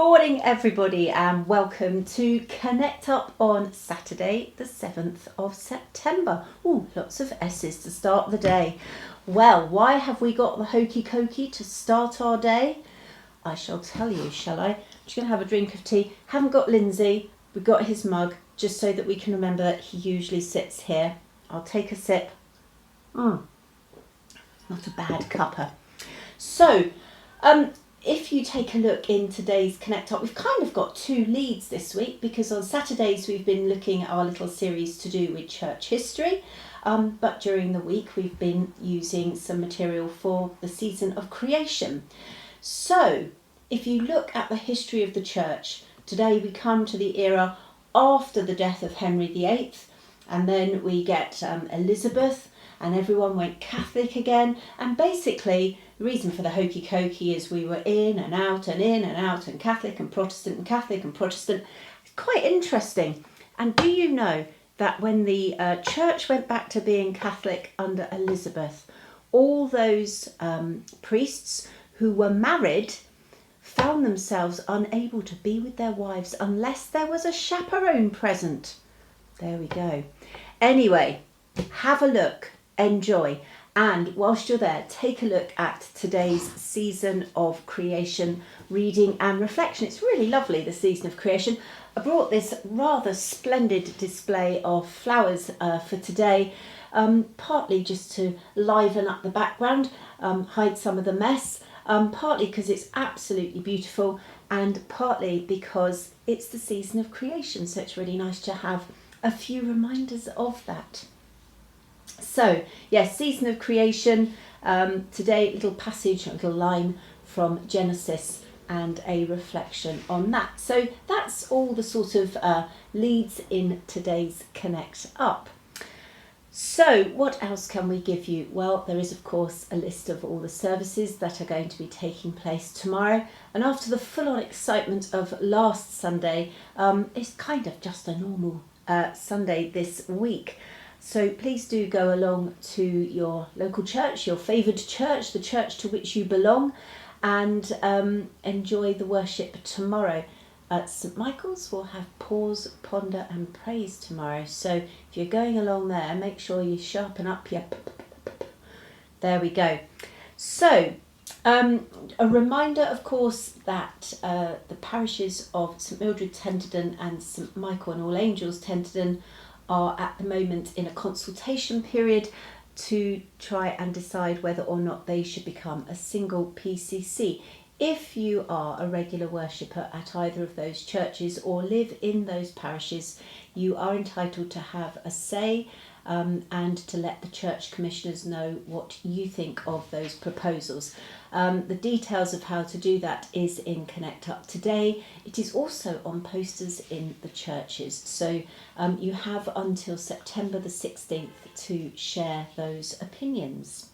morning everybody and welcome to Connect Up on Saturday the 7th of September. Oh, lots of S's to start the day. Well, why have we got the hokey cokey to start our day? I shall tell you, shall I? I'm just going to have a drink of tea. Haven't got Lindsay, we've got his mug just so that we can remember that he usually sits here. I'll take a sip. Not a bad cuppa. So, if you take a look in today's Connect Up, we've kind of got two leads this week because on Saturdays we've been looking at our little series to do with church history, but during the week we've been using some material for the season of creation. So if you look at the history of the church, today we come to the era after the death of Henry VIII, and then we get Elizabeth, and everyone went Catholic again, and basically the reason for the hokey cokey is we were in and out and Catholic and Protestant and Catholic and Protestant. It's quite interesting. And do you know that when the church went back to being Catholic under Elizabeth, all those priests who were married found themselves unable to be with their wives unless there was a chaperone present. There we go. Anyway, have a look, enjoy. And whilst you're there, take a look at today's season of creation, reading and reflection. It's really lovely, the season of creation. I brought this rather splendid display of flowers for today, partly just to liven up the background, hide some of the mess, partly because it's absolutely beautiful and partly because it's the season of creation. So it's really nice to have a few reminders of that. So, yes, season of creation. Today, little passage, a little line from Genesis and a reflection on that. So that's all the sort of leads in today's Connect Up. So what else can we give you? Well, there is, of course, a list of all the services that are going to be taking place tomorrow. And after the full-on excitement of last Sunday, it's kind of just a normal Sunday this week. So please do go along to your local church, your favoured church, the church to which you belong, and enjoy the worship tomorrow. At St Michael's we'll have pause, ponder and praise tomorrow. So if you're going along there, make sure you sharpen up your There we go. So a reminder, of course, that the parishes of St Mildred Tenterden and St Michael and All Angels Tenterden are at the moment in a consultation period to try and decide whether or not they should become a single PCC. If you are a regular worshipper at either of those churches or live in those parishes, you are entitled to have a say and to let the church commissioners know what you think of those proposals. The details of how to do that is in Connect Up today. It is also on posters in the churches. So you have until September the 16th to share those opinions.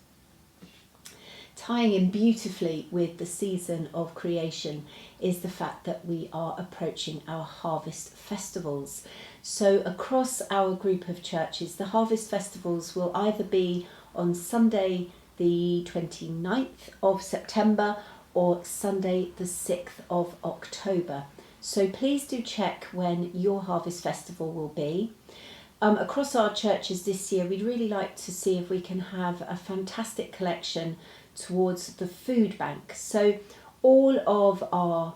Tying in beautifully with the season of creation is the fact that we are approaching our harvest festivals. So across our group of churches, the harvest festivals will either be on Sunday the 29th of September or Sunday the 6th of October. So please do check when your harvest festival will be. Across our churches this year, we'd really like to see if we can have a fantastic collection towards the food bank. So all of our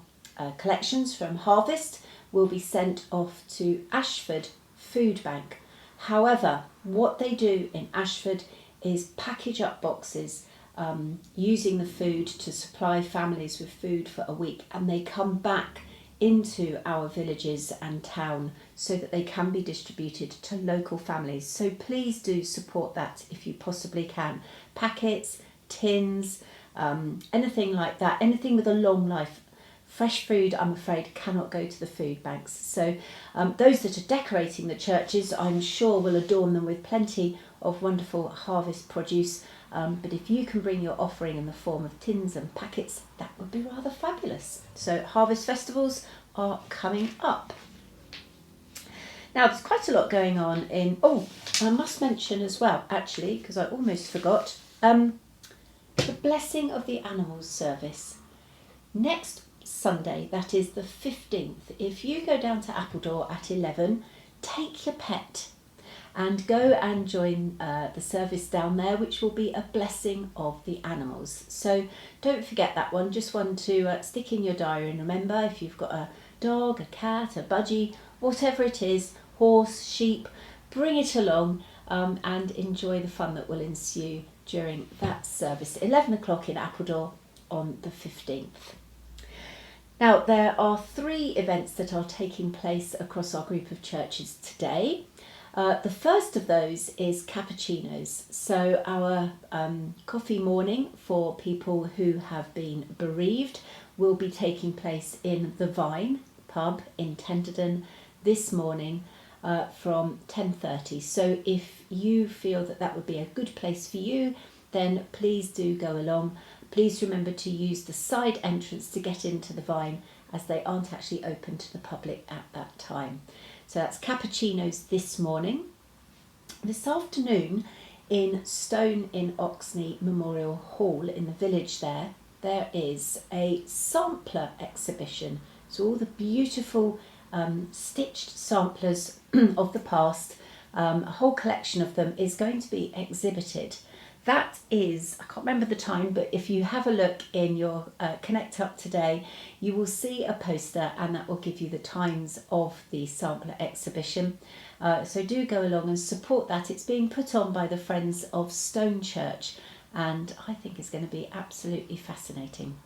collections from Harvest will be sent off to Ashford Food Bank. However, what they do in Ashford is package up boxes using the food to supply families with food for a week, and they come back into our villages and town so that they can be distributed to local families. So please do support that if you possibly can. Packets, tins, anything like that, anything with a long life. Fresh food, I'm afraid, cannot go to the food banks. So those that are decorating the churches, I'm sure, will adorn them with plenty of wonderful harvest produce. But if you can bring your offering in the form of tins and packets, that would be rather fabulous. So harvest festivals are coming up. Now, there's quite a lot going on in... Oh, I must mention as well, actually, because I almost forgot, the Blessing of the Animals service. Next Sunday, that is the 15th, if you go down to Appledore at 11, take your pet and go and join the service down there, which will be a blessing of the animals. So don't forget that one, just one to stick in your diary and remember. If you've got a dog, a cat, a budgie, whatever it is, horse, sheep, bring it along and enjoy the fun that will ensue during that service. 11 o'clock in Appledore on the 15th. Now, there are 3 events that are taking place across our group of churches today. The first of those is cappuccinos. So our coffee morning for people who have been bereaved will be taking place in the Vine pub in Tenterden this morning from 10:30. So if you feel that that would be a good place for you, then please do go along. Please remember to use the side entrance to get into the Vine, as they aren't actually open to the public at that time. So that's cappuccinos this morning. This afternoon in Stone in Oxney Memorial Hall in the village there is a sampler exhibition. So all the beautiful stitched samplers of the past, a whole collection of them is going to be exhibited. That is, I can't remember the time, but if you have a look in your Connect Up today, you will see a poster and that will give you the times of the sampler exhibition. So do go along and support that. It's being put on by the Friends of Stone Church and I think it's going to be absolutely fascinating.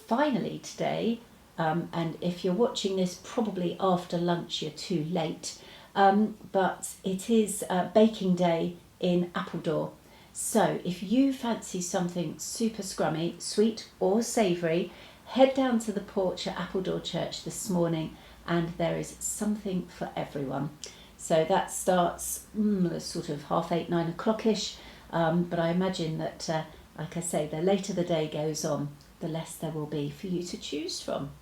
Finally today, and if you're watching this probably after lunch, you're too late, but it is baking day in Appledore. So if you fancy something super scrummy, sweet or savoury, head down to the porch at Appledore Church this morning and there is something for everyone. So that starts sort of 8:30, 9 o'clock-ish, but I imagine that, like I say, the later the day goes on, the less there will be for you to choose from.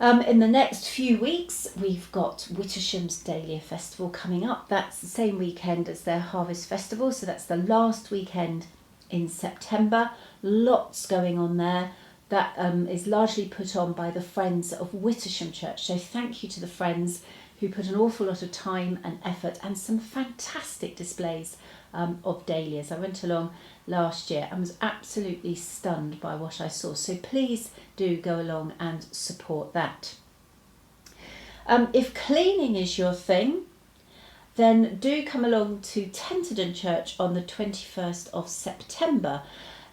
In the next few weeks, we've got Wittersham's Dahlia Festival coming up. That's the same weekend as their Harvest Festival, so that's the last weekend in September. Lots going on there. That is largely put on by the Friends of Wittersham Church. So thank you to the Friends who put an awful lot of time and effort and some fantastic displays of dahlias. I went along last year and was absolutely stunned by what I saw. So please do go along and support that. If cleaning is your thing, then do come along to Tenterden Church on the 21st of September.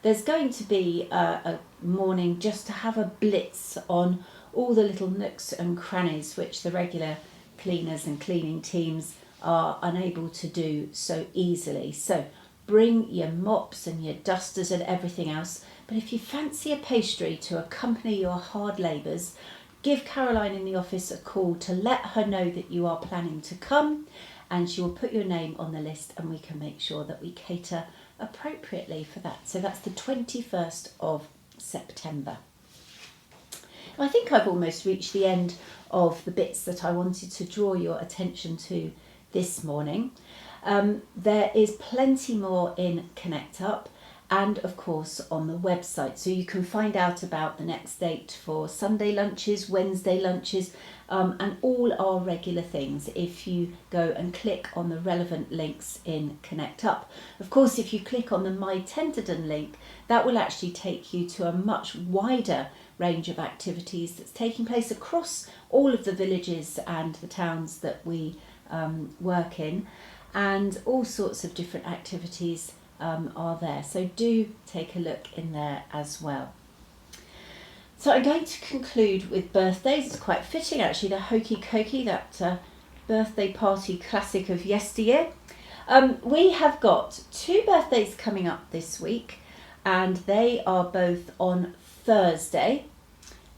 There's going to be a morning just to have a blitz on all the little nooks and crannies which the regular cleaners and cleaning teams are unable to do so easily. So bring your mops and your dusters and everything else. But if you fancy a pastry to accompany your hard labours, give Caroline in the office a call to let her know that you are planning to come and she will put your name on the list and we can make sure that we cater appropriately for that. So that's the 21st of September. I think I've almost reached the end of the bits that I wanted to draw your attention to this morning. There is plenty more in Connect Up and of course on the website, so you can find out about the next date for Sunday lunches, Wednesday lunches, and all our regular things if you go and click on the relevant links in Connect Up. Of course, if you click on the My Tenterden link, that will actually take you to a much wider range of activities that's taking place across all of the villages and the towns that we work in, and all sorts of different activities are there, so do take a look in there as well. So I'm going to conclude with birthdays. It's quite fitting actually, the Hokey Cokey, that birthday party classic of yesteryear. We have got 2 birthdays coming up this week and they are both on Thursday,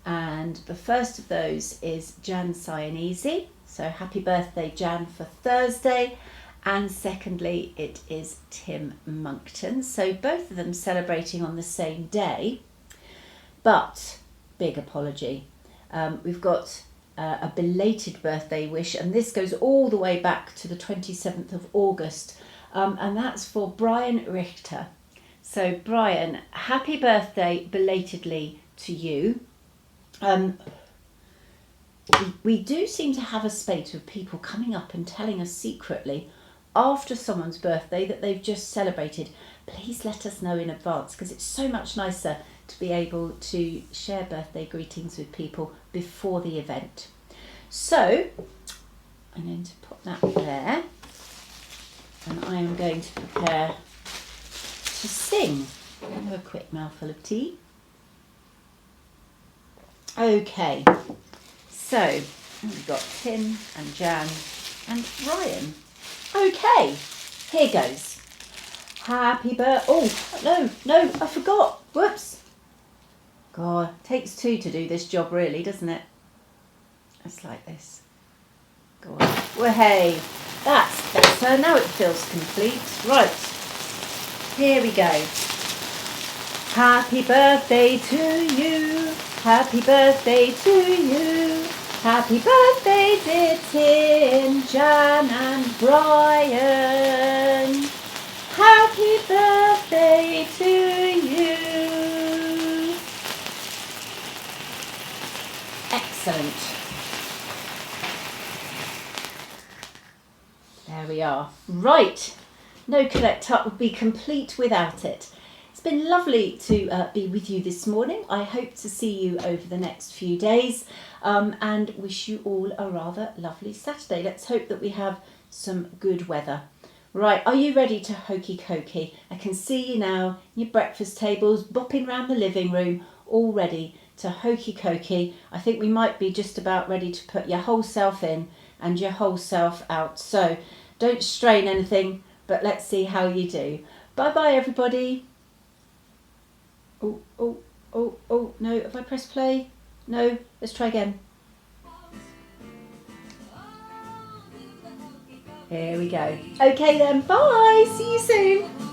and the first of those is Jan Cyanese, so happy birthday Jan for Thursday, and secondly it is Tim Monkton, so both of them celebrating on the same day, but big apology, we've got a belated birthday wish, and this goes all the way back to the 27th of August, and that's for Brian Richter. So Brian, happy birthday belatedly to you. we do seem to have a spate of people coming up and telling us secretly after someone's birthday that they've just celebrated. Please let us know in advance, because it's so much nicer to be able to share birthday greetings with people before the event. So I'm going to put that there, and I am going to prepare to sing. Have a quick mouthful of tea. Okay, so we've got Tim and Jan and Ryan. Okay, here goes. Happy birthday. Oh, no, I forgot. Whoops. God, takes two to do this job, really, doesn't it? It's like this. Go on. Well, hey, that's better. Now it feels complete. Right, here we go. Happy birthday to you. Happy birthday to you. Happy birthday, dear Tim, Jan and Brian. Happy birthday to you. Excellent. There we are. Right. No Connect Up would be complete without it. It's been lovely to be with you this morning. I hope to see you over the next few days, and wish you all a rather lovely Saturday. Let's hope that we have some good weather. Right, are you ready to hokey cokey? I can see you now, your breakfast tables, bopping round the living room, all ready to hokey cokey. I think we might be just about ready to put your whole self in and your whole self out. So don't strain anything, but let's see how you do. Bye-bye, everybody. Oh, no, have I pressed play? No, let's try again. Here we go. Okay then, bye, see you soon.